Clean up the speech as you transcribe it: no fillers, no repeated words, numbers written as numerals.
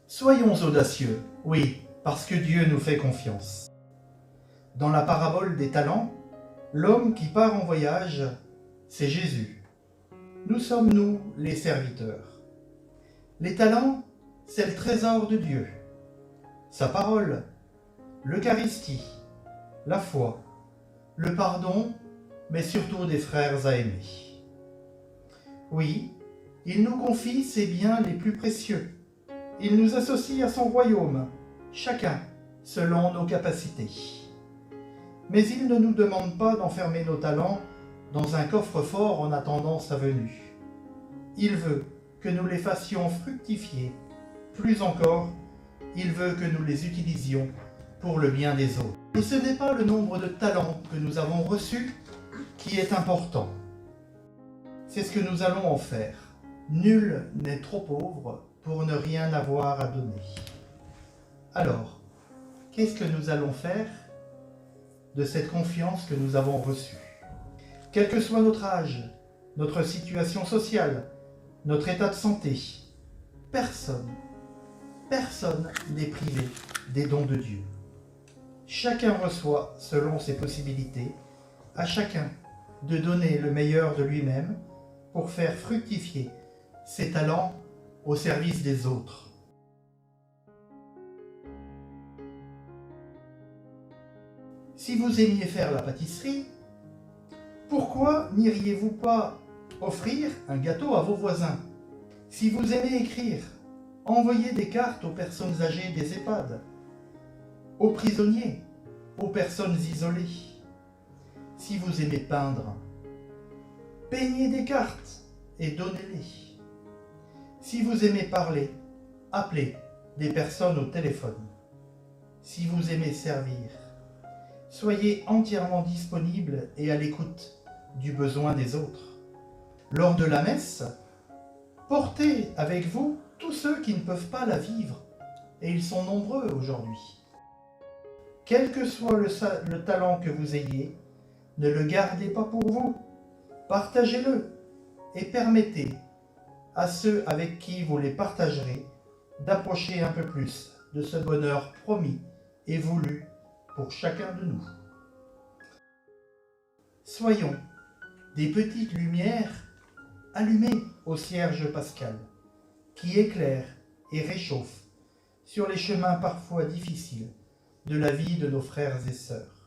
Soyons audacieux, oui, parce que Dieu nous fait confiance. Dans la parabole des talents, l'homme qui part en voyage, c'est Jésus. Nous sommes, nous, les serviteurs. Les talents, c'est le trésor de Dieu. Sa parole, l'Eucharistie, la foi, le pardon, mais surtout des frères à aimer. Oui, il nous confie ses biens les plus précieux. Il nous associe à son royaume, chacun selon nos capacités. Mais il ne nous demande pas d'enfermer nos talents dans un coffre-fort en attendant sa venue. Il veut que nous les fassions fructifier. Plus encore, il veut que nous les utilisions pour le bien des autres. Et ce n'est pas le nombre de talents que nous avons reçus qui est important. C'est ce que nous allons en faire. Nul n'est trop pauvre pour ne rien avoir à donner. Alors, qu'est-ce que nous allons faire de cette confiance que nous avons reçue? Quel que soit notre âge, notre situation sociale, notre état de santé, personne n'est privé des dons de Dieu. Chacun reçoit selon ses possibilités, à chacun de donner le meilleur de lui-même pour faire fructifier ses talents au service des autres. Si vous aimiez faire la pâtisserie, pourquoi n'iriez-vous pas offrir un gâteau à vos voisins? Si vous aimez écrire, envoyez des cartes aux personnes âgées des EHPAD, aux prisonniers, aux personnes isolées. Si vous aimez peindre, peignez des cartes et donnez-les. Si vous aimez parler, appelez des personnes au téléphone. Si vous aimez servir, soyez entièrement disponible et à l'écoute du besoin des autres. Lors de la messe, portez avec vous tous ceux qui ne peuvent pas la vivre, et ils sont nombreux aujourd'hui. Quel que soit le talent que vous ayez, ne le gardez pas pour vous, partagez-le et permettez à ceux avec qui vous les partagerez d'approcher un peu plus de ce bonheur promis et voulu pour chacun de nous. Soyons des petites lumières allumées au cierge pascal, qui éclairent et réchauffent sur les chemins parfois difficiles de la vie de nos frères et sœurs.